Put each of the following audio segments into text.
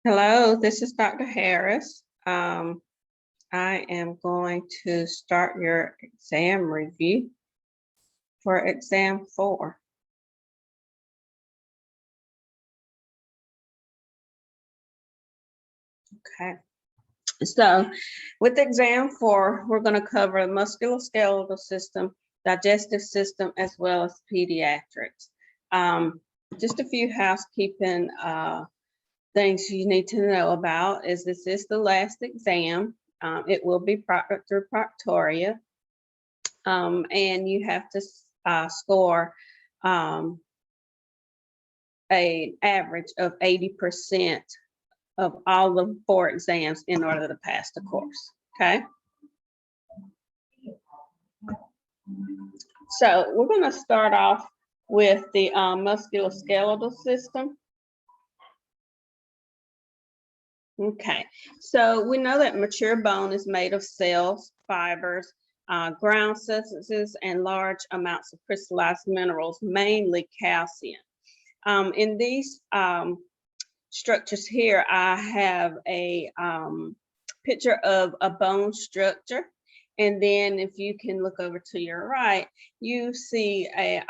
Hello, this is Dr. Harris. I am going to start your exam review for exam 4. Okay, so with exam 4, we're going to cover the musculoskeletal system, digestive system, as well as pediatrics. Just a few housekeeping things you need to know about is this is the last exam. It will be proctored through Proctoria, and you have to score an average of 80% of all the 4 exams in order to pass the course. Okay. So we're going to start off with the musculoskeletal system. Okay, so we know that mature bone is made of cells, fibers, ground substances, and large amounts of crystallized minerals, mainly calcium. In these structures here, I have a picture of a bone structure. And then if you can look over to your right, you see a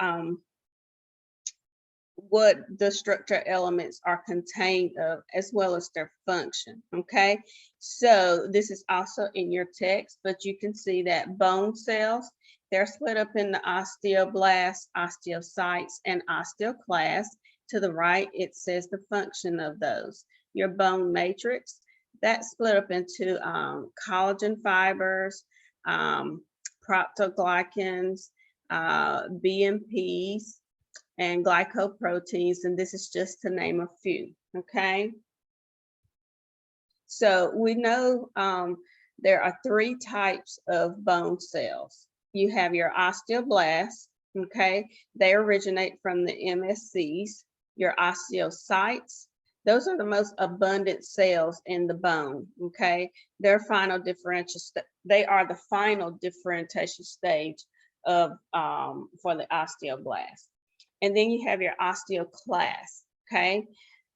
what the structure elements are contained of, as well as their function. Okay, so this is also in your text, but you can see that bone cells, they're split up in the osteoblasts, osteocytes, and osteoclasts. To the right, it says the function of those. Your bone matrix, that's split up into collagen fibers, proctoglycans, BMPs, and glycoproteins, and this is just to name a few. Okay, so we know there are 3 types of bone cells. You have your osteoblasts. Okay, they originate from the MSCs. Your osteocytes, those are the most abundant cells in the bone. Okay, they are the final differentiation stage of for the osteoblast. And then you have your osteoclasts. Okay,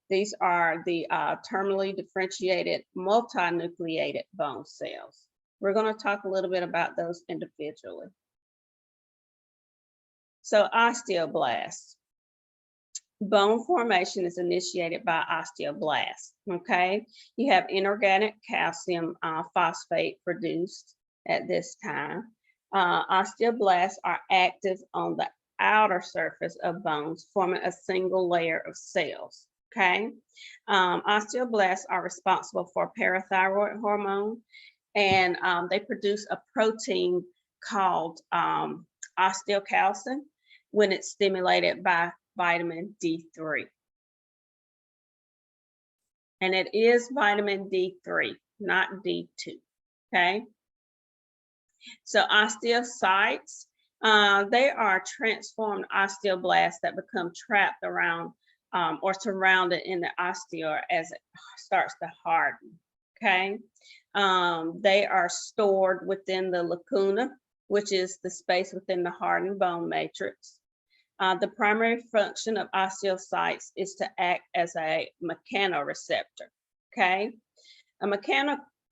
these are the terminally differentiated multinucleated bone cells. We're going to talk a little bit about those individually. So osteoblasts. Bone formation is initiated by osteoblasts. Okay, you have inorganic calcium phosphate produced at this time. Osteoblasts are active on the outer surface of bones, forming a single layer of cells. Okay, osteoblasts are responsible for parathyroid hormone, and they produce a protein called osteocalcin when it's stimulated by vitamin D3. And it is vitamin D3, not D2. Okay, so osteocytes, they are transformed osteoblasts that become trapped around or surrounded in the osteo as it starts to harden. Okay, they are stored within the lacuna, which is the space within the hardened bone matrix. The primary function of osteocytes is to act as a mechanoreceptor. Okay, a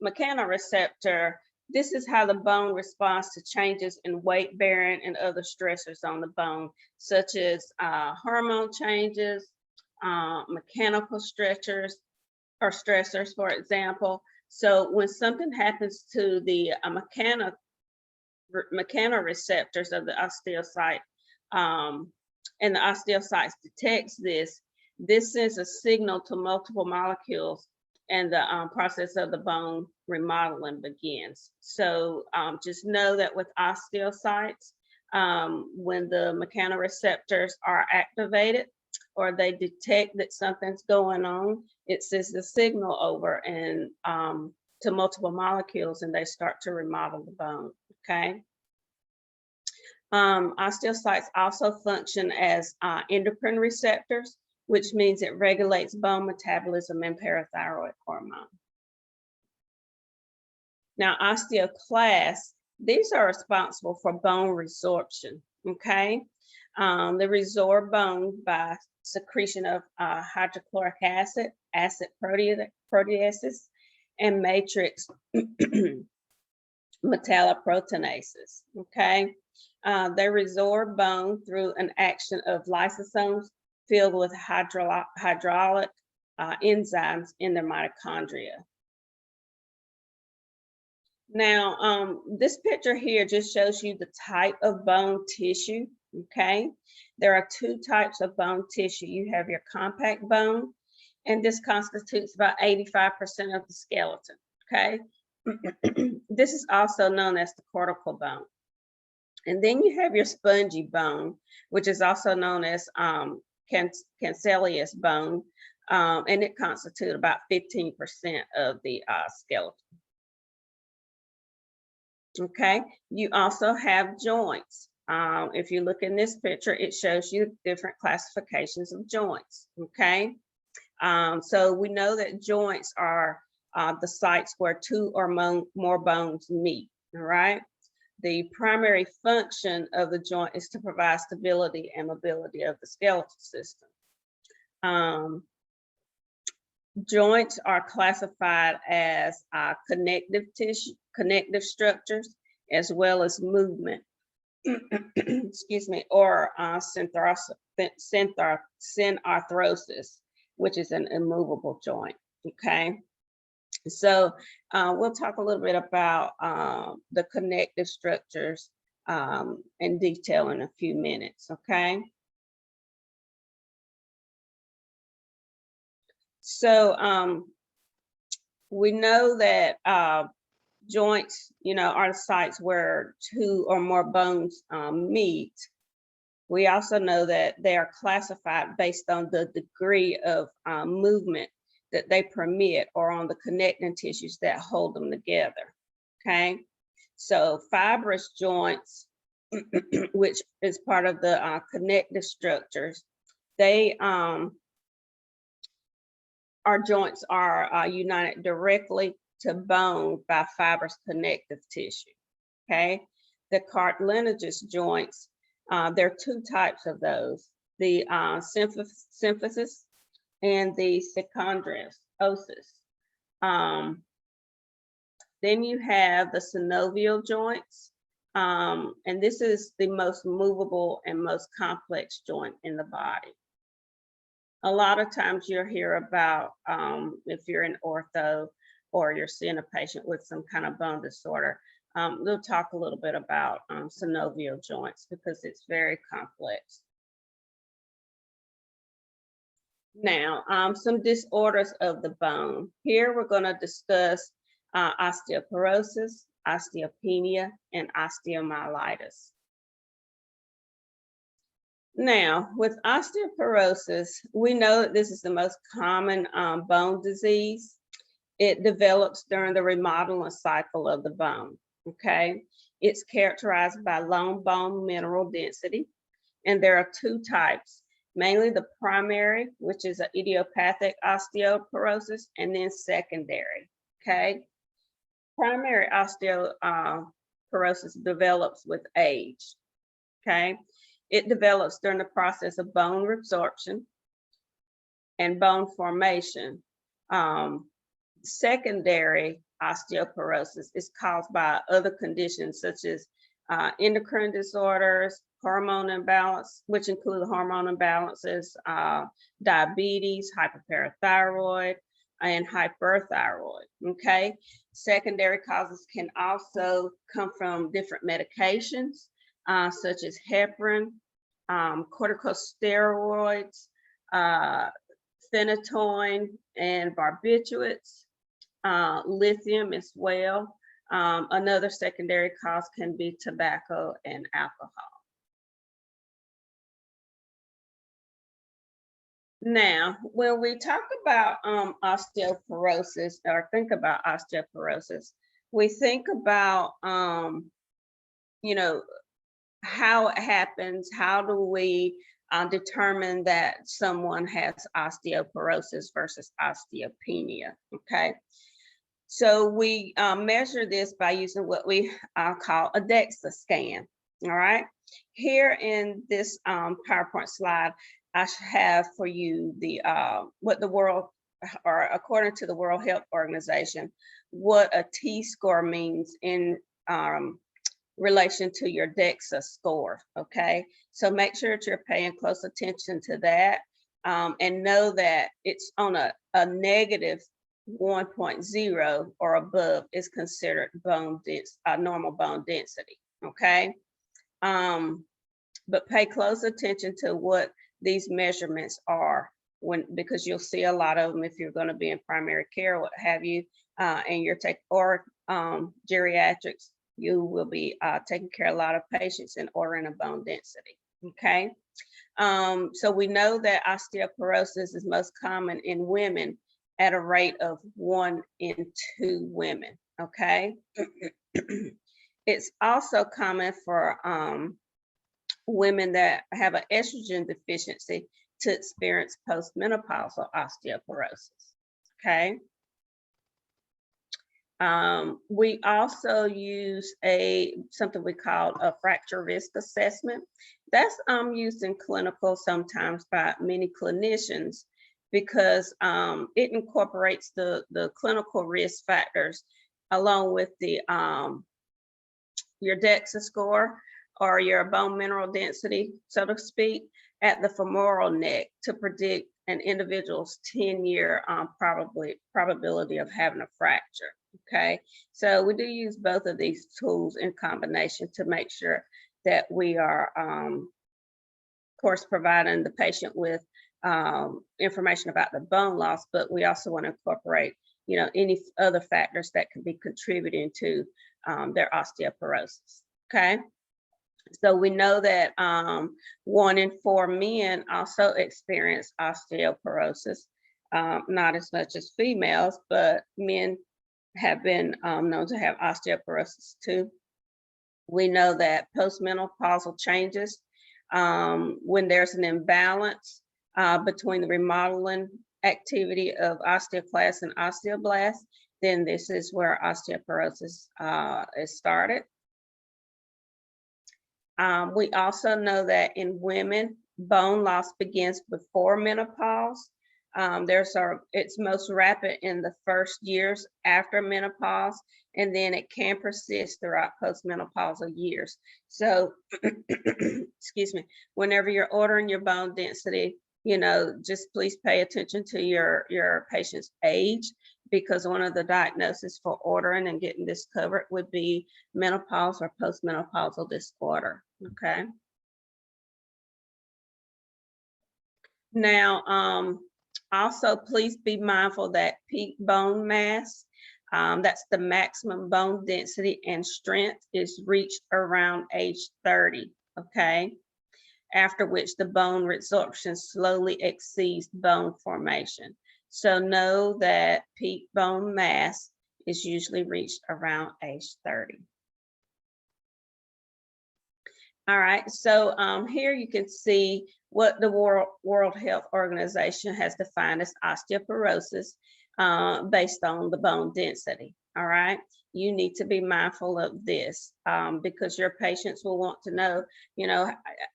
mechanoreceptor, this is how the bone responds to changes in weight bearing and other stressors on the bone, such as hormone changes, mechanical stressors, for example. So when something happens to the mechanoreceptors of the osteocyte, and the osteocytes detects this sends a signal to multiple molecules, and the process of the bone remodeling begins. So just know that with osteocytes, when the mechanoreceptors are activated or they detect that something's going on, it sends the signal over and to multiple molecules, and they start to remodel the bone. Okay. Osteocytes also function as endocrine receptors, which means it regulates bone metabolism and parathyroid hormone. Now, osteoclasts, these are responsible for bone resorption. Okay, They resorb bone by secretion of hydrochloric acid, acid proteases, and matrix metalloproteinases. Okay, they resorb bone through an action of lysosomes filled with hydraulic enzymes in their mitochondria. Now, this picture here just shows you the type of bone tissue, okay? There are two types of bone tissue. You have your compact bone, and this constitutes about 85% of the skeleton, okay? This is also known as the cortical bone. And then you have your spongy bone, which is also known as cancellous bone, and it constitutes about 15% of the skeleton. Okay, you also have joints. If you look in this picture, it shows you different classifications of joints. Okay, so we know that joints are the sites where two or more bones meet. All right, the primary function of the joint is to provide stability and mobility of the skeletal system. Joints are classified as connective tissue, connective structures, as well as movement, excuse me, or synarthrosis, which is an immovable joint. Okay, so we'll talk a little bit about the connective structures in detail in a few minutes. Okay. So we know that joints, are the sites where two or more bones meet. We also know that they are classified based on the degree of movement that they permit or on the connecting tissues that hold them together. Okay, so fibrous joints, which is part of the connective structures, they our joints are united directly to bone by fibrous connective tissue. Okay, the cartilaginous joints, there are two types of those: the symphysis and the chondrosis. Then you have the synovial joints, and this is the most movable and most complex joint in the body. A lot of times you'll hear about, if you're in ortho or you're seeing a patient with some kind of bone disorder, they'll talk a little bit about synovial joints because it's very complex. Now, some disorders of the bone. Here we're going to discuss osteoporosis, osteopenia, and osteomyelitis. Now, with osteoporosis, we know that this is the most common bone disease. It develops during the remodeling cycle of the bone, okay? It's characterized by low bone mineral density, and there are two types, mainly the primary, which is an idiopathic osteoporosis, and then secondary, okay? Primary osteoporosis develops with age, okay? It develops during the process of bone resorption and bone formation. Secondary osteoporosis is caused by other conditions such as endocrine disorders, hormone imbalance, which include hormone imbalances, diabetes, hyperparathyroid, and hyperthyroid. Okay, secondary causes can also come from different medications, such as heparin, corticosteroids, phenytoin, and barbiturates, lithium as well. Another secondary cause can be tobacco and alcohol. Now, when we talk about osteoporosis or think about osteoporosis, we think about, how it happens. How do we determine that someone has osteoporosis versus osteopenia? Okay, so we measure this by using what we call a DEXA scan. All right, here in this PowerPoint slide, I have for you the what the world, or according to the World Health Organization, what a T-score means in relation to your DEXA score. Okay, so make sure that you're paying close attention to that, and know that it's on a negative 1.0 or above is considered bone dense, normal bone density. Okay, but pay close attention to what these measurements are, because you'll see a lot of them if you're going to be in primary care, what have you, and you're geriatrics. You will be taking care of a lot of patients and ordering a bone density. Okay, so we know that osteoporosis is most common in women at a rate of 1 in 2 women. Okay, it's also common for women that have an estrogen deficiency to experience postmenopausal osteoporosis. Okay. We also use something we call a fracture risk assessment. That's used in clinical sometimes by many clinicians, because it incorporates the clinical risk factors along with the your DEXA score, or your bone mineral density, so to speak, at the femoral neck to predict an individual's 10-year probability of having a fracture. Okay, so we do use both of these tools in combination to make sure that we are, of course, providing the patient with information about the bone loss, but we also want to incorporate, any other factors that could be contributing to their osteoporosis. Okay. So we know that 1 in 4 men also experience osteoporosis, not as much as females, but men have been known to have osteoporosis too. We know that postmenopausal changes, when there's an imbalance between the remodeling activity of osteoclasts and osteoblasts, then this is where osteoporosis is started. We also know that in women, bone loss begins before menopause. It's most rapid in the first years after menopause, and then it can persist throughout postmenopausal years. So, excuse me, whenever you're ordering your bone density, just please pay attention to your patient's age, because one of the diagnoses for ordering and getting this covered would be menopause or postmenopausal disorder. Okay. Now, also please be mindful that peak bone mass, that's the maximum bone density and strength, is reached around age 30. Okay. After which the bone resorption slowly exceeds bone formation. So know that peak bone mass is usually reached around age 30. All right, so here you can see what the World Health Organization has defined as osteoporosis based on the bone density. All right, you need to be mindful of this because your patients will want to know,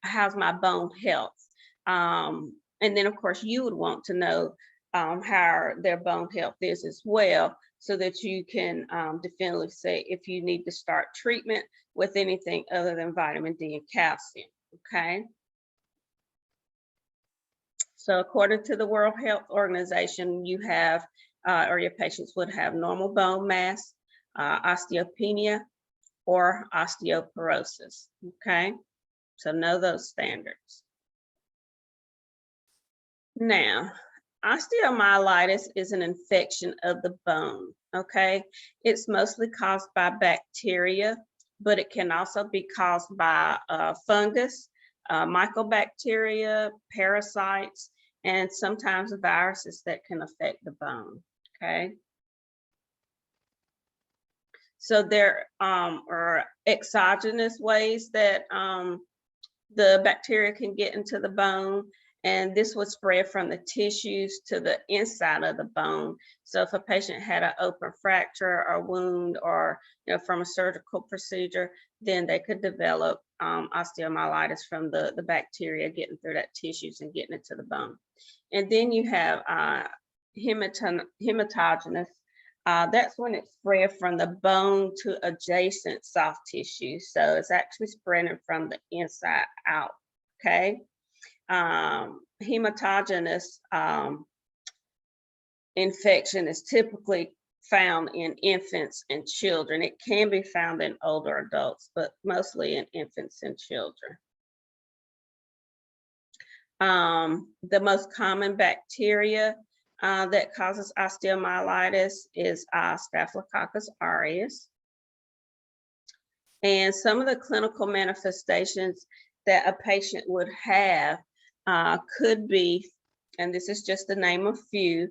how's my bone health? And then, of course, you would want to know how their bone health is as well, so that you can definitively say if you need to start treatment with anything other than vitamin D and calcium. Okay. So according to the World Health Organization, you have, or your patients would have normal bone mass, osteopenia, or osteoporosis. Okay. So know those standards. Now, osteomyelitis is an infection of the bone. Okay. It's mostly caused by bacteria, but it can also be caused by fungus, mycobacteria, parasites, and sometimes viruses that can affect the bone. Okay. So there are exogenous ways that the bacteria can get into the bone, and this would spread from the tissues to the inside of the bone. So if a patient had an open fracture or wound, or from a surgical procedure, then they could develop osteomyelitis from the bacteria getting through that tissues and getting it to the bone. And then you have hematogenous. That's when it's spread from the bone to adjacent soft tissue. So it's actually spreading from the inside out, okay? Hematogenous infection is typically found in infants and children. It can be found in older adults, but mostly in infants and children. The most common bacteria that causes osteomyelitis is Staphylococcus aureus. And some of the clinical manifestations that a patient would have could be, and this is just to name a few,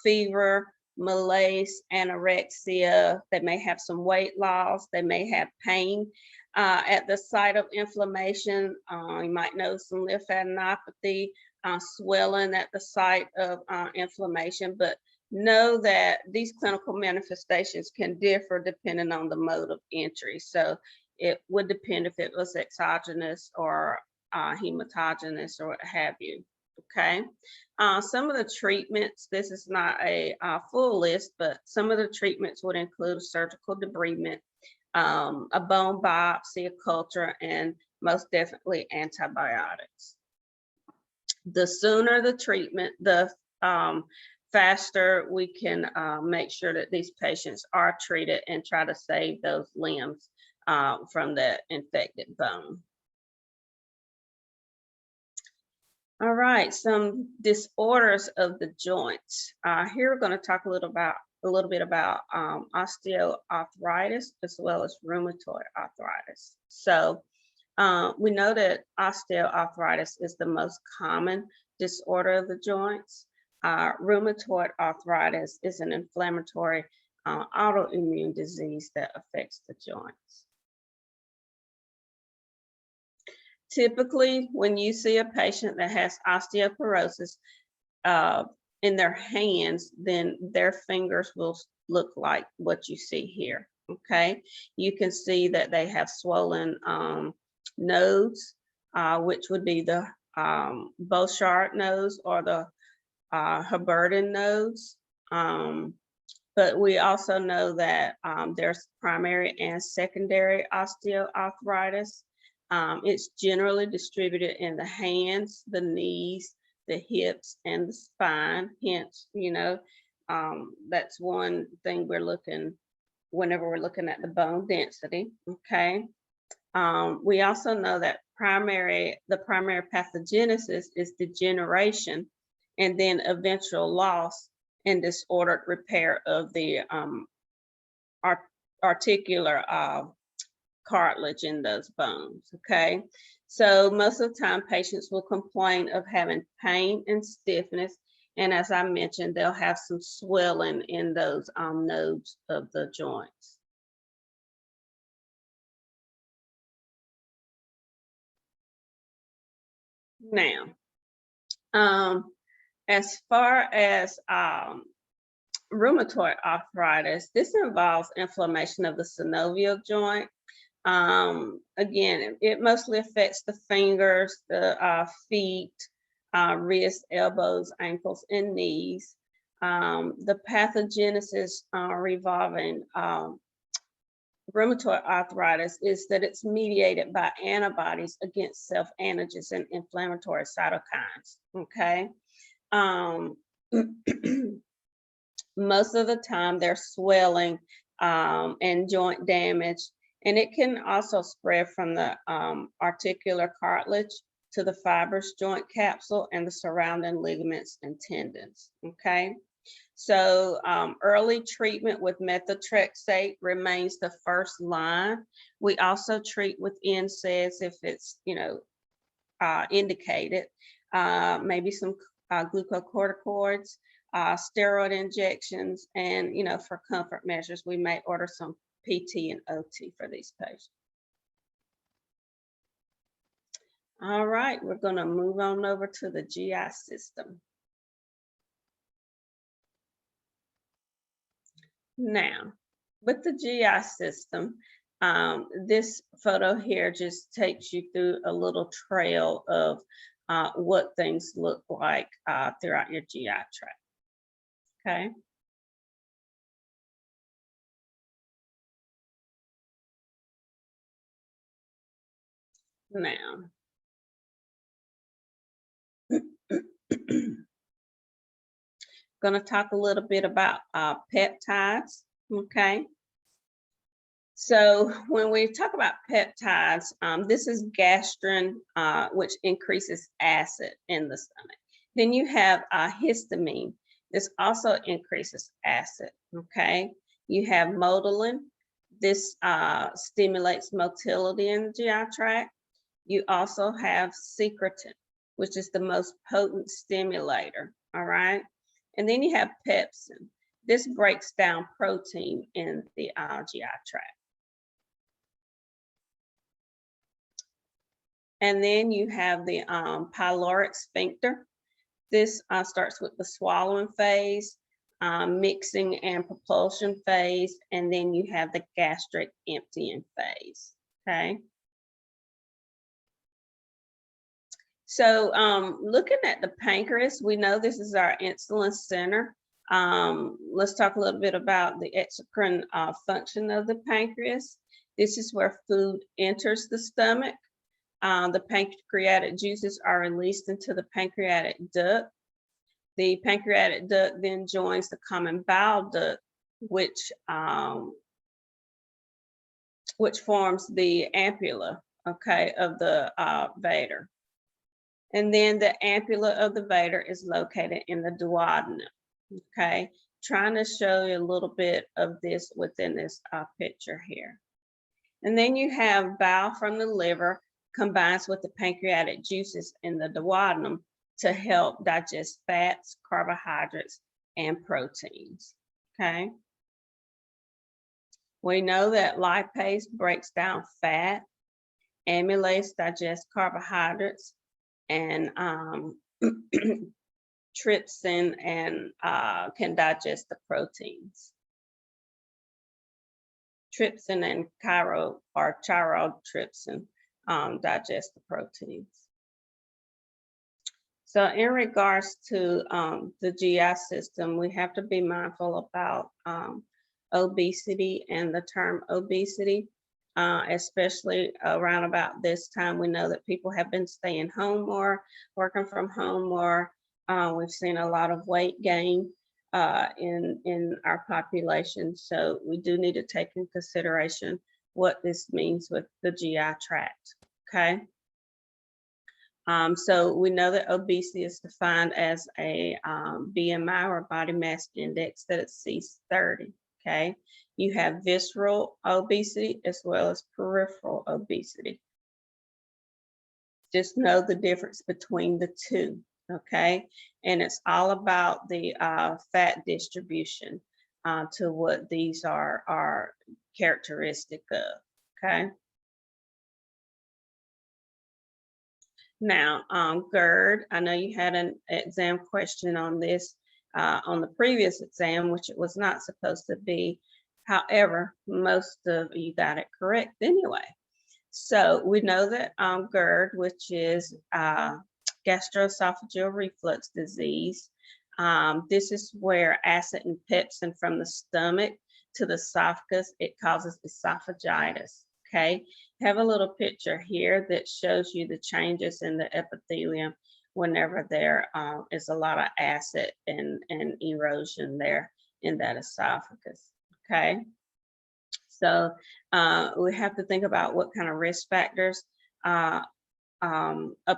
fever, malaise, anorexia. They may have some weight loss. They may have pain at the site of inflammation. You might notice some lymphadenopathy, swelling at the site of inflammation, but know that these clinical manifestations can differ depending on the mode of entry. So it would depend if it was exogenous or hematogenous or what have you. Okay, some of the treatments, this is not a full list, but some of the treatments would include a surgical debridement, a bone biopsy, a culture, and most definitely antibiotics. The sooner the treatment, the faster we can make sure that these patients are treated and try to save those limbs from the infected bone. All right, some disorders of the joints. Here we're going to talk a little bit about osteoarthritis as well as rheumatoid arthritis. So we know that osteoarthritis is the most common disorder of the joints. Rheumatoid arthritis is an inflammatory autoimmune disease that affects the joints. Typically, when you see a patient that has osteoporosis in their hands, then their fingers will look like what you see here, okay? You can see that they have swollen nodes, which would be the Bouchard nodes or the Herbertin nodes. But we also know that there's primary and secondary osteoarthritis. It's generally distributed in the hands, the knees, the hips, and the spine. Hence, you know, that's one thing we're looking whenever we're looking at the bone density, okay? We also know that the primary pathogenesis is degeneration and then eventual loss and disordered repair of the articular cartilage in those bones, okay? So most of the time patients will complain of having pain and stiffness, and as I mentioned, they'll have some swelling in those nodes of the joints. Now, as far as rheumatoid arthritis, this involves inflammation of the synovial joint. Again, it mostly affects the fingers, the feet, wrists, elbows, ankles, and knees. The pathogenesis revolving rheumatoid arthritis is that it's mediated by antibodies against self-antigens and inflammatory cytokines, okay? Most of the time they're swelling and joint damage, and it can also spread from the articular cartilage to the fibrous joint capsule and the surrounding ligaments and tendons, okay? So early treatment with methotrexate remains the first line. We also treat with NSAIDs if it's, you know, indicated, maybe some glucocorticoids, steroid injections, and, you know, for comfort measures, we may order some PT and OT for these patients. All right, we're going to move on over to the GI system. Now, with the GI system, This photo here just takes you through a little trail of what things look like throughout your GI tract. Okay. Now, going to talk a little bit about peptides. Okay. So when we talk about peptides, this is gastrin, which increases acid in the stomach. Then you have histamine. This also increases acid, okay? You have motilin. This stimulates motility in the GI tract. You also have secretin, which is the most potent stimulator, all right? And then you have pepsin. This breaks down protein in the GI tract. And then you have the pyloric sphincter. This starts with the swallowing phase, mixing and propulsion phase, and then you have the gastric emptying phase, okay? So looking at the pancreas, we know this is our insulin center. Let's talk a little bit about the exocrine function of the pancreas. This is where food enters the stomach. The pancreatic juices are released into the pancreatic duct. The pancreatic duct then joins the common bile duct, which forms the ampulla, okay, of the vater. And then the ampulla of the vater is located in the duodenum, okay? Trying to show you a little bit of this within this picture here. And then you have bile from the liver combines with the pancreatic juices in the duodenum to help digest fats, carbohydrates, and proteins, okay? We know that lipase breaks down fat, amylase digests carbohydrates, and trypsin and can digest the proteins. Trypsin and chirotrypsin digest the proteins. So in regards to the GI system, we have to be mindful about obesity and the term obesity, especially around about this time. We know that people have been staying home more, working from home more. We've seen a lot of weight gain in our population. So we do need to take in consideration what this means with the GI tract, okay? So we know that obesity is defined as a BMI or body mass index that exceeds 30, okay? You have visceral obesity as well as peripheral obesity. Just know the difference between the two, okay? And it's all about the fat distribution to what these are characteristic of, okay? Now, GERD, I know you had an exam question on this on the previous exam, which it was not supposed to be. However, most of you got it correct anyway. So we know that GERD, which is gastroesophageal reflux disease, this is where acid and pepsin from the stomach to the esophagus, it causes esophagitis, okay? Have a little picture here that shows you the changes in the epithelium whenever there is a lot of acid and erosion there in that esophagus, okay? So we have to think about what kind of risk factors a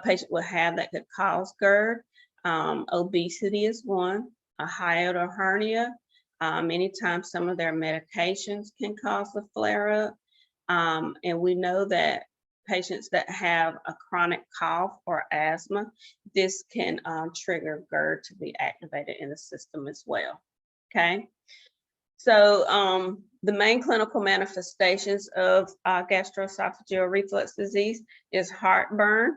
patient will have that could cause GERD. Obesity is one, a hiatal hernia. Many times some of their medications can cause the flare-up. And we know that patients that have a chronic cough or asthma, this can trigger GERD to be activated in the system as well, okay? So the main clinical manifestations of gastroesophageal reflux disease is heartburn.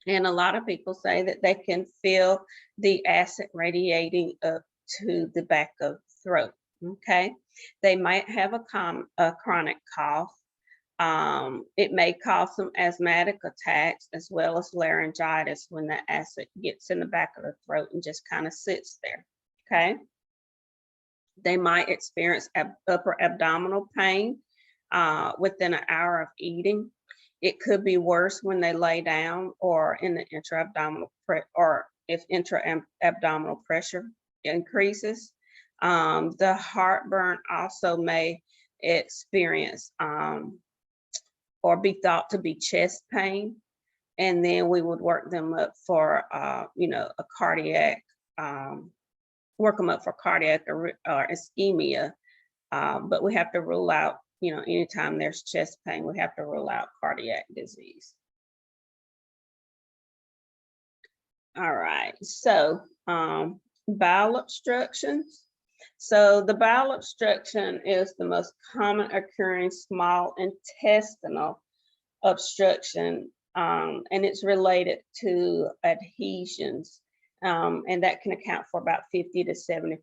And a lot of people say that they can feel the acid radiating up to the back of the throat, okay? They might have a chronic cough. It may cause some asthmatic attacks as well as laryngitis when the acid gets in the back of the throat and just kind of sits there, okay? They might experience upper abdominal pain within an hour of eating. It could be worse when they lay down or in the intra-abdominal or if intra-abdominal pressure increases. The heartburn also may experience or be thought to be chest pain. And then we would work them up for, you know, a cardiac, work them up for cardiac or ischemia. But we have to rule out, you know, anytime there's chest pain, we have to rule out cardiac disease. All right, so bowel obstructions. So the bowel obstruction is the most common occurring small intestinal obstruction, and it's related to adhesions, and that can account for about 50 to 70%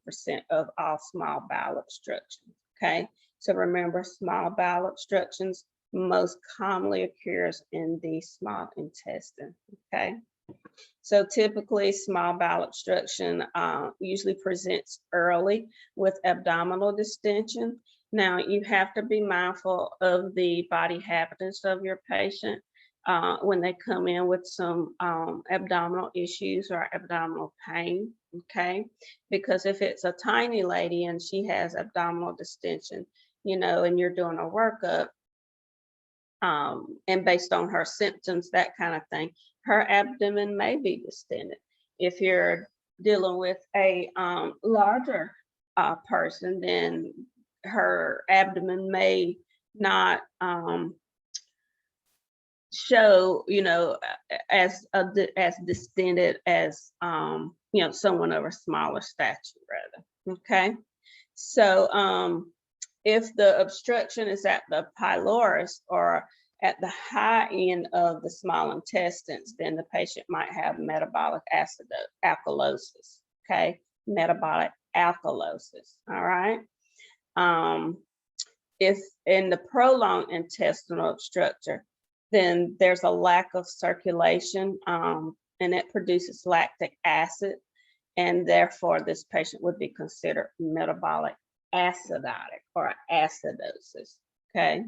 of all small bowel obstructions, okay? So remember, small bowel obstructions most commonly occurs in the small intestine, okay? So typically small bowel obstruction usually presents early with abdominal distension. Now you have to be mindful of the body habits of your patient when they come in with some abdominal issues or abdominal pain, okay? Because if it's a tiny lady and she has abdominal distension, you know, and you're doing a workup, and based on her symptoms, that kind of thing, her abdomen may be distended. If you're dealing with a larger person, then her abdomen may not show, you know, as distended as, you know, someone of a smaller stature, rather. Okay, so if the obstruction is at the pylorus or at the high end of the small intestines, then the patient might have metabolic alkalosis, okay? Metabolic alkalosis, all right? If in the prolonged intestinal obstruction, then there's a lack of circulation, and it produces lactic acid, and therefore this patient would be considered metabolic acidotic or acidosis, okay?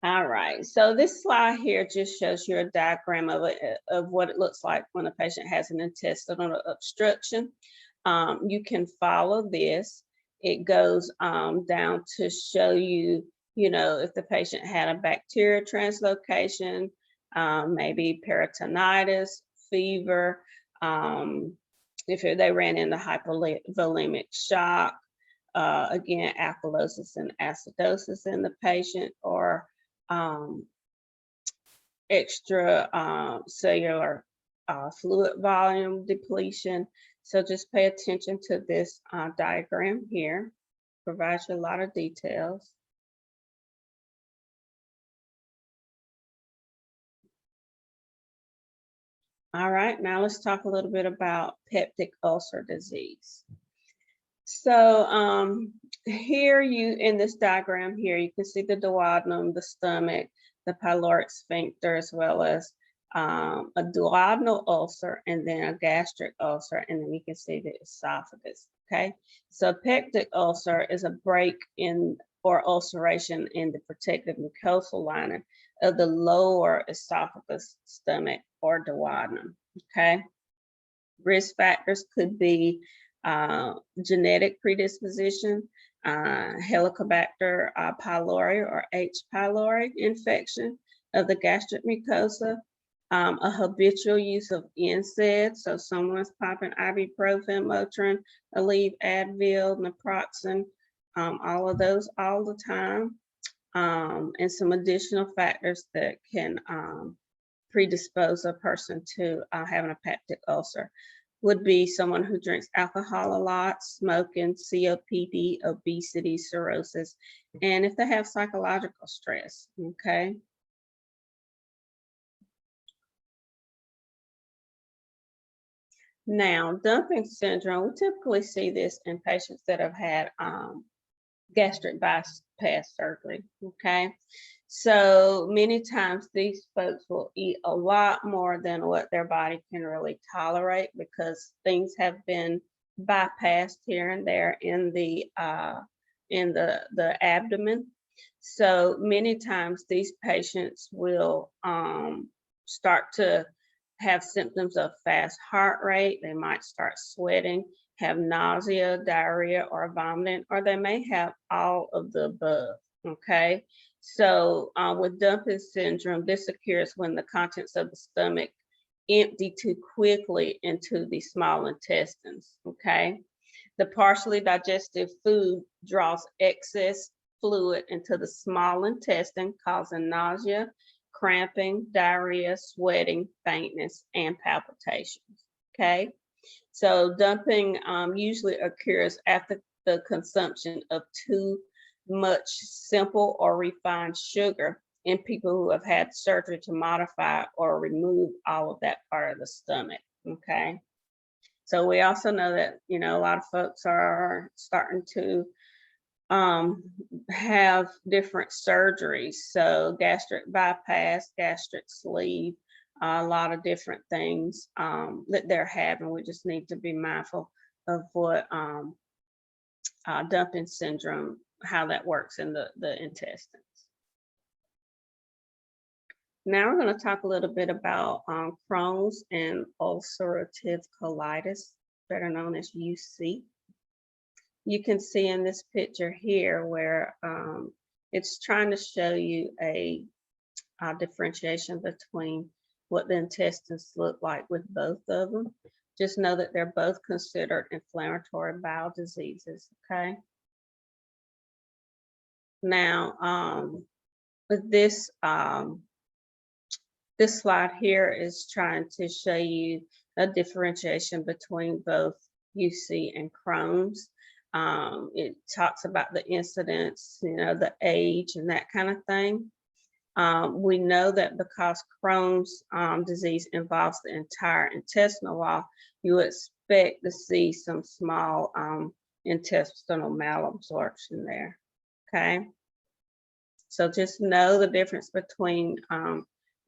All right, so this slide here just shows you a diagram of what it looks like when a patient has an intestinal obstruction. You can follow this. It goes down to show you, you know, if the patient had a bacterial translocation, maybe peritonitis, fever, if they ran into hypovolemic shock, again, alkalosis and acidosis in the patient, or extra cellular fluid volume depletion. So just pay attention to this diagram here. Provides you a lot of details. All right, now let's talk a little bit about peptic ulcer disease. So here in this diagram here, you can see the duodenum, the stomach, the pyloric sphincter, as well as a duodenal ulcer and then a gastric ulcer, and then you can see the esophagus, okay? So peptic ulcer is a break in or ulceration in the protective mucosal lining of the lower esophagus, stomach, or duodenum, okay? Risk factors could be genetic predisposition, Helicobacter pylori or H. pylori infection of the gastric mucosa, a habitual use of NSAIDs, so someone's popping ibuprofen, Motrin, Aleve, Advil, naproxen, all of those all the time, and some additional factors that can predispose a person to having a peptic ulcer would be someone who drinks alcohol a lot, smoking, COPD, obesity, cirrhosis, and if they have psychological stress, okay? Now, dumping syndrome, we typically see this in patients that have had gastric bypass surgery, okay? So many times these folks will eat a lot more than what their body can really tolerate because things have been bypassed here and there in the abdomen. So many times these patients will start to have symptoms of fast heart rate. They might start sweating, have nausea, diarrhea, or vomiting, or they may have all of the above. Okay. So with dumping syndrome, this occurs when the contents of the stomach empty too quickly into the small intestines. Okay. The partially digested food draws excess fluid into the small intestine, causing nausea, cramping, diarrhea, sweating, faintness, and palpitations. Okay. So dumping usually occurs after the consumption of too much simple or refined sugar in people who have had surgery to modify or remove all of that part of the stomach. Okay. So we also know that, you know, a lot of folks are starting to have different surgeries. So gastric bypass, gastric sleeve, a lot of different things that they're having. We just need to be mindful of what dumping syndrome, how that works in the intestines. Now we're going to talk a little bit about Crohn's and ulcerative colitis, better known as UC. You can see in this picture here where it's trying to show you a differentiation between what the intestines look like with both of them. Just know that they're both considered inflammatory bowel diseases, okay? Now, with this, this slide here is trying to show you a differentiation between both UC and Crohn's. It talks about the incidence, you know, the age and that kind of thing. We know that because Crohn's disease involves the entire intestinal wall, you would expect to see some small intestinal malabsorption there, okay? So just know the difference between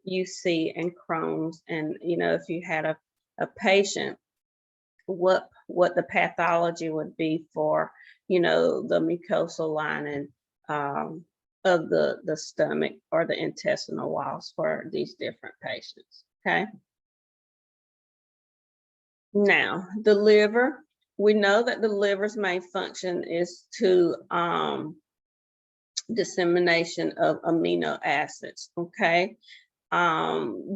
UC and Crohn's, and, you know, if you had a patient, what the pathology would be for, you know, the mucosal lining of the stomach or the intestinal walls for these different patients, okay? Now, the liver, we know that the liver's main function is to dissemination of amino acids, okay?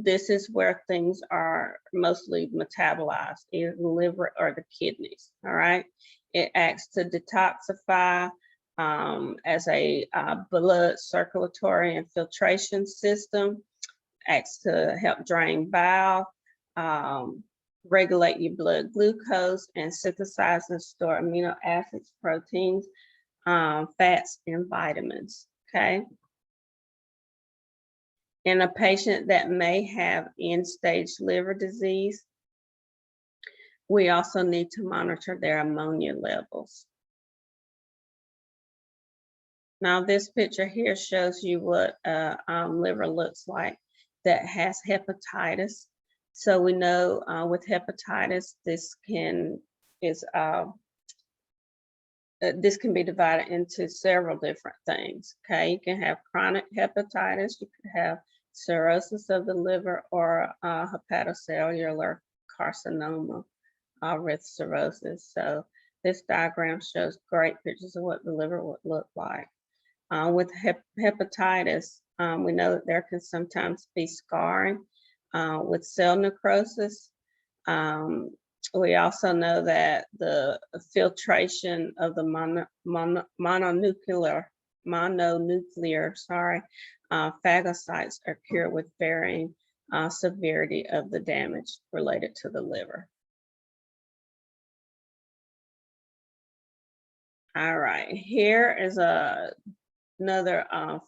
This is where things are mostly metabolized, either the liver or the kidneys, all right? It acts to detoxify as a blood circulatory and filtration system, acts to help drain bowel, regulate your blood glucose, and synthesize and store amino acids, proteins, fats, and vitamins, okay? In a patient that may have end-stage liver disease, we also need to monitor their ammonia levels. Now, this picture here shows you what liver looks like that has hepatitis. So we know with hepatitis, this can be divided into several different things, okay? You can have chronic hepatitis, you could have cirrhosis of the liver, or hepatocellular carcinoma with cirrhosis. So this diagram shows great pictures of what the liver would look like. With hepatitis, we know that there can sometimes be scarring with cell necrosis. We also know that the filtration of the mononuclear phagocytes occur with varying severity of the damage related to the liver. All right, here is another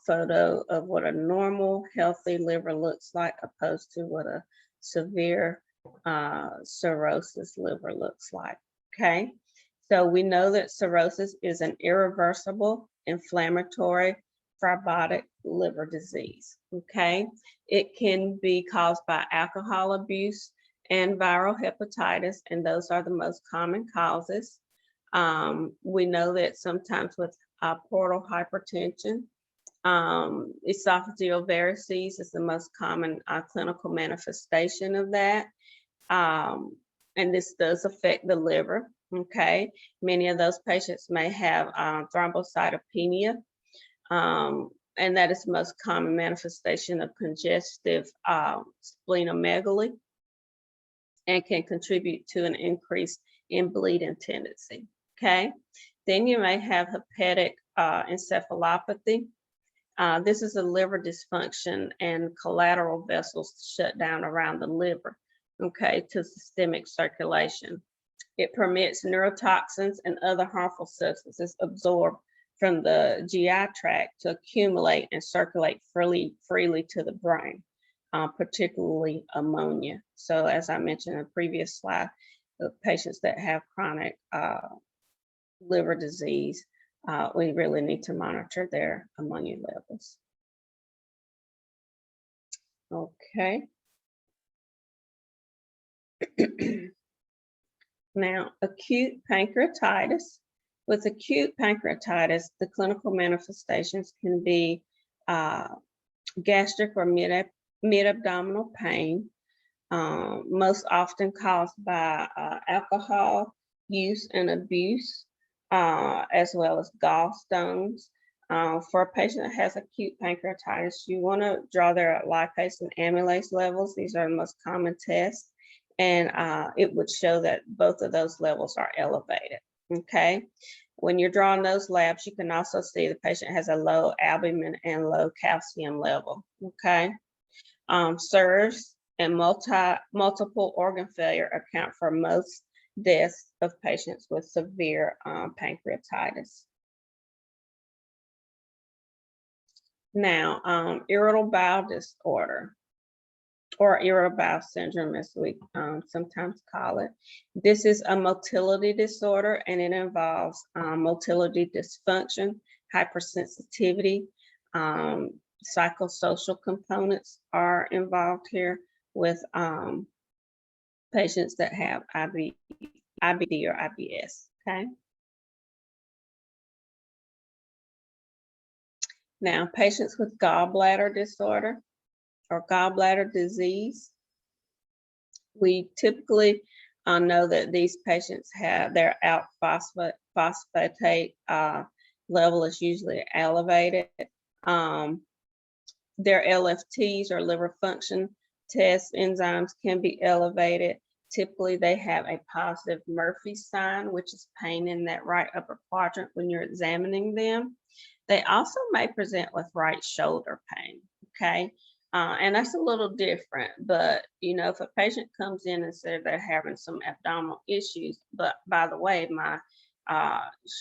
photo of what a normal, healthy liver looks like opposed to what a severe cirrhosis liver looks like. Okay, so we know that cirrhosis is an irreversible inflammatory fibrotic liver disease. Okay, it can be caused by alcohol abuse and viral hepatitis, and those are the most common causes. We know that sometimes with portal hypertension, esophageal varices is the most common clinical manifestation of that. And this does affect the liver. Okay, many of those patients may have thrombocytopenia, and that is the most common manifestation of congestive splenomegaly and can contribute to an increase in bleeding tendency. Okay, then you may have hepatic encephalopathy. This is a liver dysfunction and collateral vessels shut down around the liver, okay, to systemic circulation. It permits neurotoxins and other harmful substances absorbed from the GI tract to accumulate and circulate freely to the brain, particularly ammonia. So as I mentioned in a previous slide, the patients that have chronic liver disease, we really need to monitor their ammonia levels. Okay. Now, acute pancreatitis. With acute pancreatitis, the clinical manifestations can be gastric or mid-abdominal pain, most often caused by alcohol use and abuse, as well as gallstones. For a patient that has acute pancreatitis, you want to draw their lipase and amylase levels. These are the most common tests, and it would show that both of those levels are elevated. Okay, when you're drawing those labs, you can also see the patient has a low albumin and low calcium level. Okay, SIRS and multiple organ failure account for most deaths of patients with severe pancreatitis. Now, irritable bowel disorder, or irritable bowel syndrome, as we sometimes call it. This is a motility disorder, and it involves motility dysfunction, hypersensitivity, psychosocial components are involved here with patients that have IBD or IBS. Okay. Now, patients with gallbladder disorder or gallbladder disease, we typically know that these patients have their ALK phosphatate level is usually elevated. Their LFTs or liver function test enzymes can be elevated. Typically, they have a positive Murphy sign, which is pain in that right upper quadrant when you're examining them. They also may present with right shoulder pain, okay? And that's a little different, but you know, if a patient comes in and says they're having some abdominal issues, but by the way, my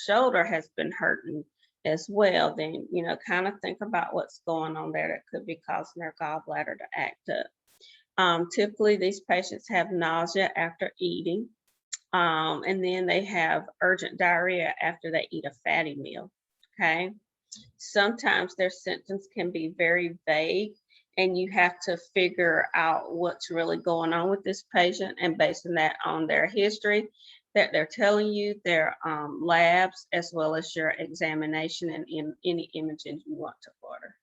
shoulder has been hurting as well, then, you know, kind of think about what's going on there that could be causing their gallbladder to act up. Typically, these patients have nausea after eating, and then they have urgent diarrhea after they eat a fatty meal, okay? Sometimes their symptoms can be very vague, and you have to figure out what's really going on with this patient, and basing that on their history that they're telling you, their labs, as well as your examination and any imaging you want to order.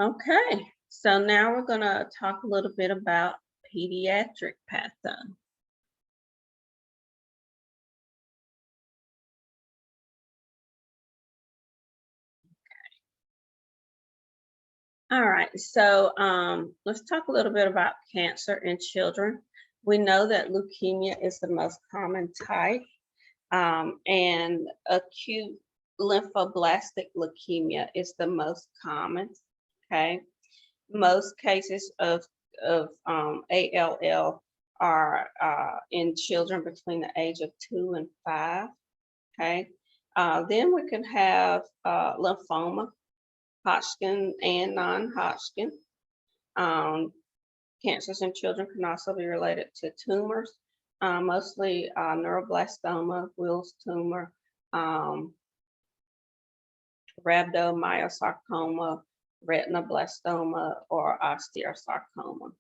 Okay, so now we're going to talk a little bit about pediatric patho. All right, so let's talk a little bit about cancer in children. We know that leukemia is the most common type, and acute lymphoblastic leukemia is the most common, okay? Most cases of ALL are in children between the age of 2 and 5, okay? Then we can have lymphoma, Hodgkin and non-Hodgkin. Cancers in children can also be related to tumors, mostly neuroblastoma, Will's tumor, rhabdomyosarcoma, retinoblastoma, or osteosarcoma.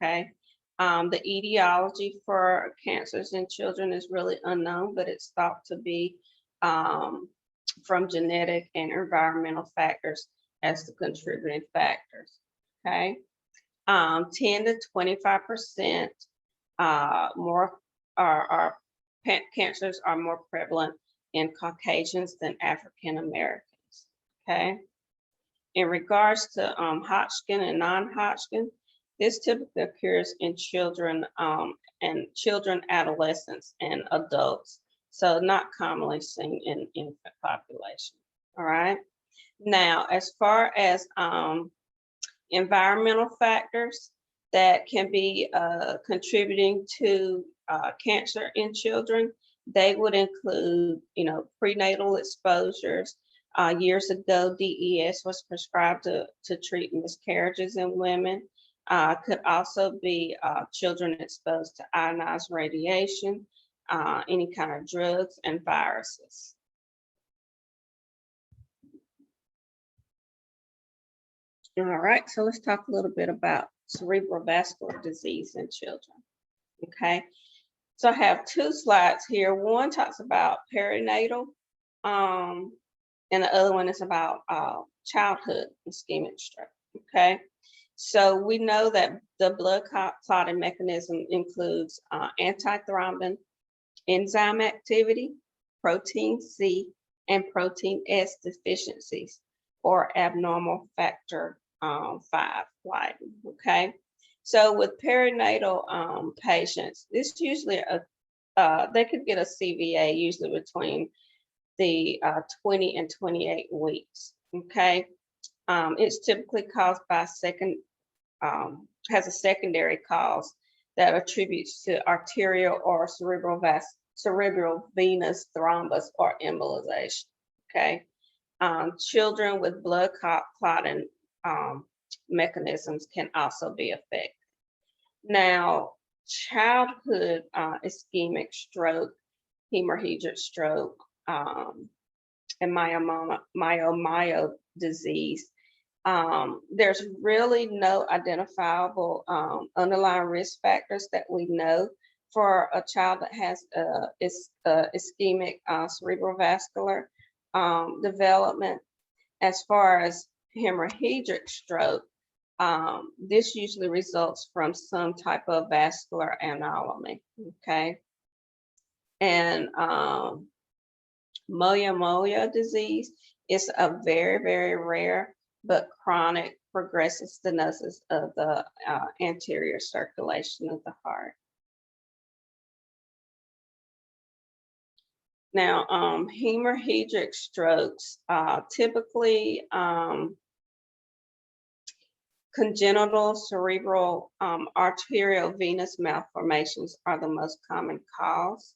Okay. The etiology for cancers in children is really unknown, but it's thought to be from genetic and environmental factors as the contributing factors. Okay. 10 to 25% more cancers are more prevalent in Caucasians than African Americans. Okay. In regards to Hodgkin and non-Hodgkin, this typically occurs in children, adolescents, and adults. So not commonly seen in infant population. All right. Now, as far as environmental factors that can be contributing to cancer in children, they would include, prenatal exposures. Years ago, DES was prescribed to treat miscarriages in women. Could also be children exposed to ionized radiation, any kind of drugs and viruses. All right, so let's talk a little bit about cerebrovascular disease in children. Okay, so I have two slides here. One talks about perinatal, and the other one is about childhood ischemic stroke. Okay, so we know that the blood clotting mechanism includes antithrombin enzyme activity, protein C, and protein S deficiencies, or abnormal factor 5 Leiden. Okay, so with perinatal patients, this usually they could get a CVA usually between the 20 and 28 weeks. Okay, it's typically caused by has a secondary cause that attributes to arterial or cerebral venous thrombus or embolization. Okay, children with blood clotting mechanisms can also be affected. Now, childhood ischemic stroke, hemorrhagic stroke, and myomyo disease, there's really no identifiable underlying risk factors that we know for a child that has ischemic cerebrovascular development. As far as hemorrhagic stroke, this usually results from some type of vascular anomaly. Okay, and Moyamoya disease is a very, very rare but chronic progressive stenosis of the anterior circulation of the heart. Now, hemorrhagic strokes, typically congenital cerebral arterial venous malformations are the most common cause.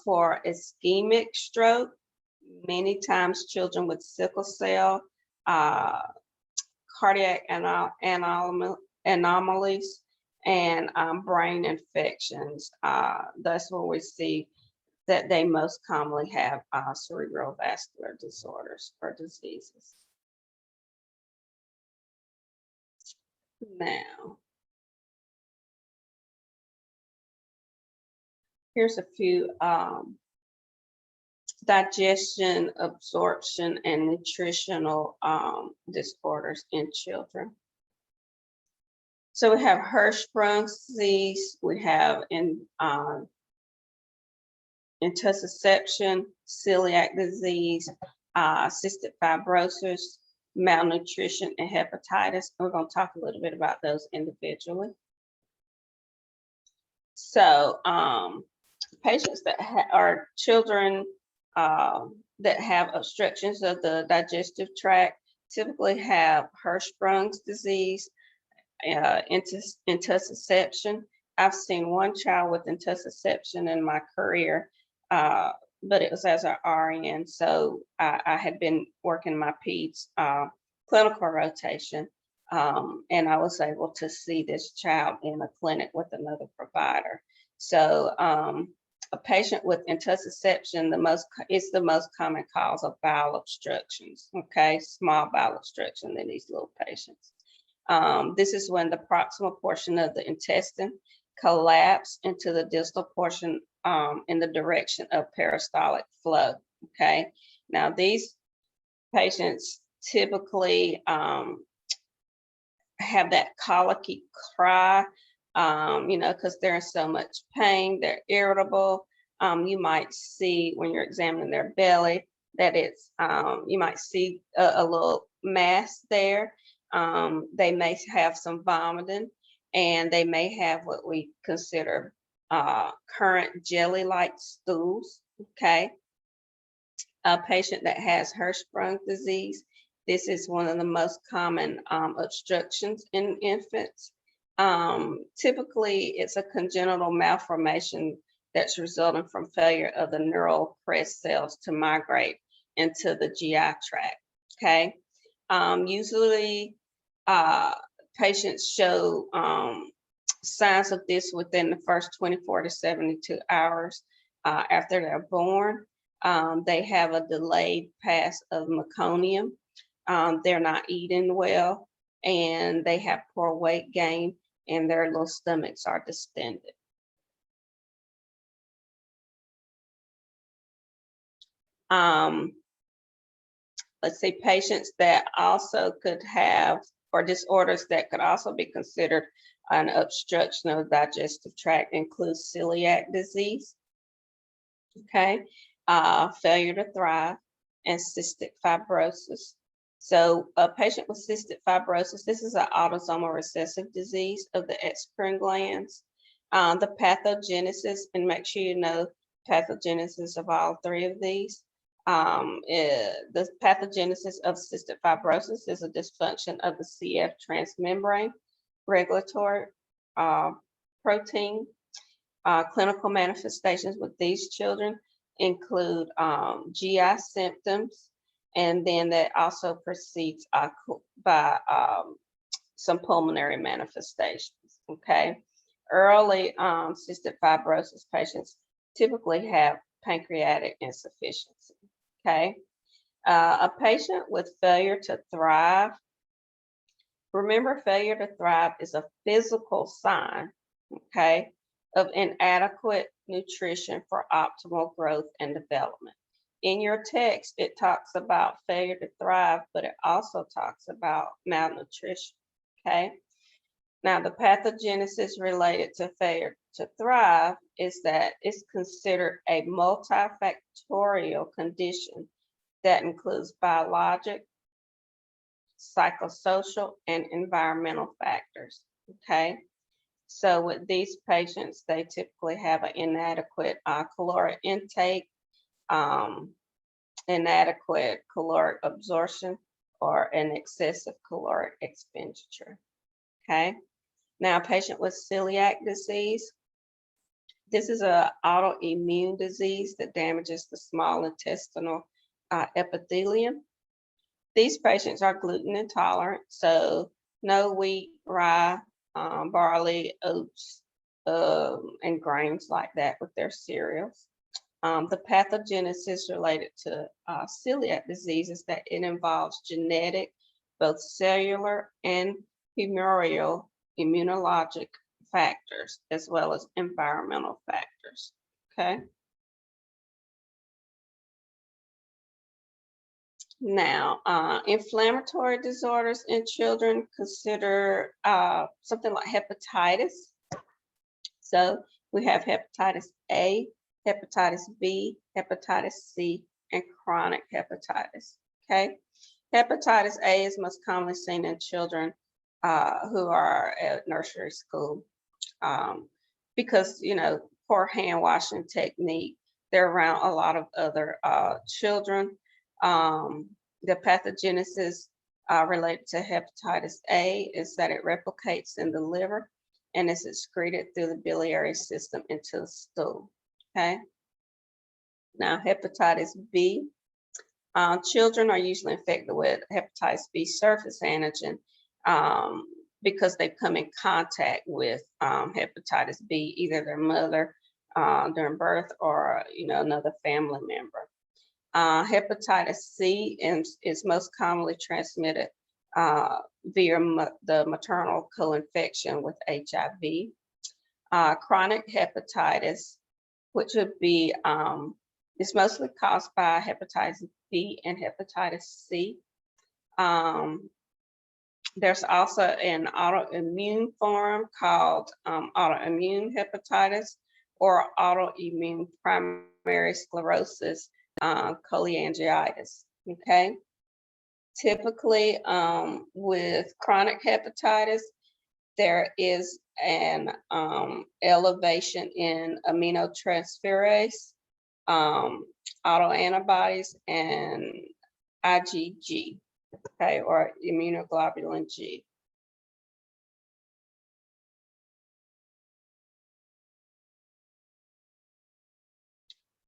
For ischemic stroke, many times children with sickle cell, cardiac anomalies, and brain infections. That's where we see that they most commonly have cerebrovascular disorders or diseases. Now, here's a few digestion, absorption, and nutritional disorders in children. So we have Hirschsprung's disease, we have intussusception, celiac disease, cystic fibrosis, malnutrition, and hepatitis. We're going to talk a little bit about those individually. So patients that are children that have obstructions of the digestive tract typically have Hirschsprung's disease, intussusception. I've seen one child with intussusception in my career, but it was as an RN. So I had been working my peds clinical rotation, And I was able to see this child in a clinic with another provider. So a patient with intussusception, it's the most common cause of bowel obstructions, okay? Small bowel obstruction in these little patients. This is when the proximal portion of the intestine collapse into the distal portion in the direction of peristaltic flow, okay? Now, these patients typically have that colicky cry, because they're in so much pain, they're irritable. You might see when you're examining their belly that you might see a little mass there. They may have some vomiting, and they may have what we consider current jelly-like stools, okay? A patient that has Hirschsprung disease, this is one of the most common obstructions in infants. Typically, it's a congenital malformation that's resulting from failure of the neural crest cells to migrate into the GI tract, okay? Usually, patients show signs of this within the first 24 to 72 hours after they're born. They have a delayed pass of meconium. They're not eating well, and they have poor weight gain, and their little stomachs are distended. Let's see, patients that also could have, or disorders that could also be considered an obstruction of the digestive tract include celiac disease, okay, failure to thrive, and cystic fibrosis. So a patient with cystic fibrosis, this is an autosomal recessive disease of the exocrine glands. The pathogenesis, and make sure you know pathogenesis of all three of these. The pathogenesis of cystic fibrosis is a dysfunction of the CF transmembrane regulatory protein. Clinical manifestations with these children include GI symptoms, and then that also precedes by some pulmonary manifestations, okay? Early cystic fibrosis patients typically have pancreatic insufficiency, okay? A patient with failure to thrive, remember, failure to thrive is a physical sign, okay, of inadequate nutrition for optimal growth and development. In your text, it talks about failure to thrive, but it also talks about malnutrition, okay? Now, the pathogenesis related to failure to thrive is that it's considered a multifactorial condition that includes biologic, psychosocial, and environmental factors, okay? So with these patients, they typically have an inadequate caloric intake, inadequate caloric absorption, or an excessive caloric expenditure, okay? Now, a patient with celiac disease, this is an autoimmune disease that damages the small intestinal epithelium. These patients are gluten intolerant, so no wheat, rye, barley, oats, and grains like that with their cereals. The pathogenesis related to celiac disease is that it involves genetic, both cellular and humoral immunologic factors, as well as environmental factors, okay? Now, inflammatory disorders in children consider something like hepatitis. So we have hepatitis A, hepatitis B, hepatitis C, and chronic hepatitis, okay? Hepatitis A is most commonly seen in children who are at nursery school because, poor hand washing technique. They're around a lot of other children. The pathogenesis related to hepatitis A is that it replicates in the liver and is excreted through the biliary system into the stool, okay? Now, hepatitis B, children are usually infected with hepatitis B surface antigen, because they've come in contact with hepatitis B, either their mother during birth or another family member. Hepatitis C is most commonly transmitted via the maternal co-infection with HIV. Chronic hepatitis, which would be, is mostly caused by hepatitis B and hepatitis C. There's also an autoimmune form called autoimmune hepatitis or autoimmune primary sclerosis cholangitis. Okay. Typically, with chronic hepatitis, there is an elevation in aminotransferase, autoantibodies, and IgG, okay, or immunoglobulin G.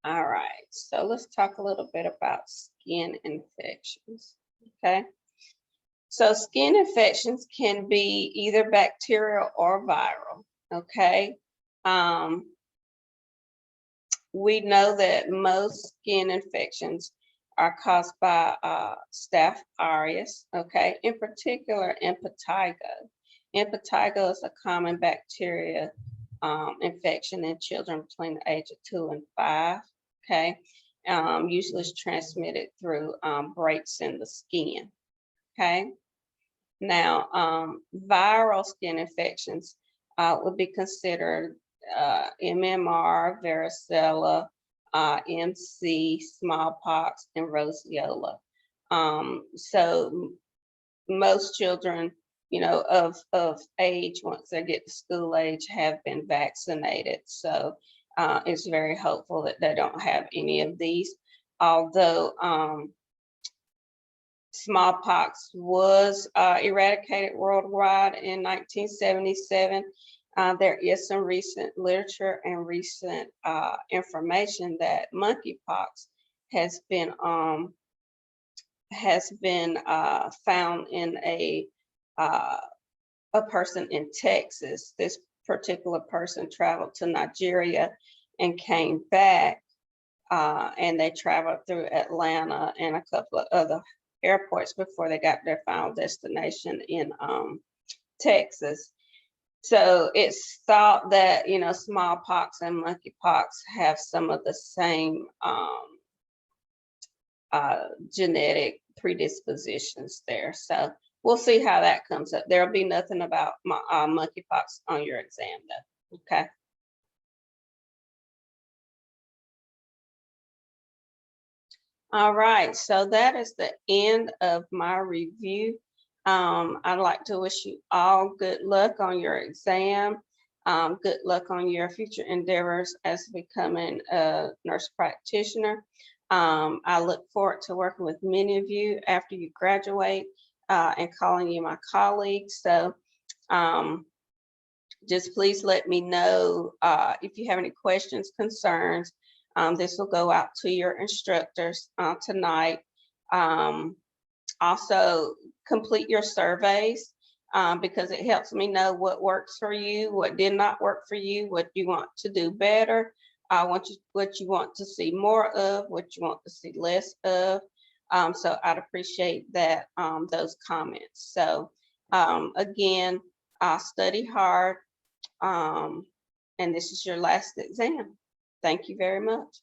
All right, so let's talk a little bit about skin infections, okay? So skin infections can be either bacterial or viral, okay? We know that most skin infections are caused by Staph aureus, okay? In particular, impetigo. Impetigo is a common bacteria infection in children between the age of 2 and 5, okay? Usually it's transmitted through breaks in the skin, okay? Now, viral skin infections would be considered MMR, varicella, MC, smallpox, and roseola. So most children, of age, once they get to school age, have been vaccinated. So it's very hopeful that they don't have any of these. Although smallpox was eradicated worldwide in 1977, there is some recent literature and recent information that monkeypox has been found in a person in Texas. This particular person traveled to Nigeria and came back, and they traveled through Atlanta and a couple of other airports before they got their final destination in Texas. So it's thought that, smallpox and monkeypox have some of the same genetic predispositions there. So we'll see how that comes up. There'll be nothing about monkeypox on your exam though, okay? All right, so that is the end of my review. I'd like to wish you all good luck on your exam. Good luck on your future endeavors as becoming a nurse practitioner. I look forward to working with many of you after you graduate and calling you my colleagues. So just please let me know if you have any questions, concerns. This will go out to your instructors tonight. Also, complete your surveys because it helps me know what works for you, what did not work for you, what you want to do better, what you want to see more of, what you want to see less of. So I'd appreciate that, those comments. So again, study hard, and this is your last exam. Thank you very much.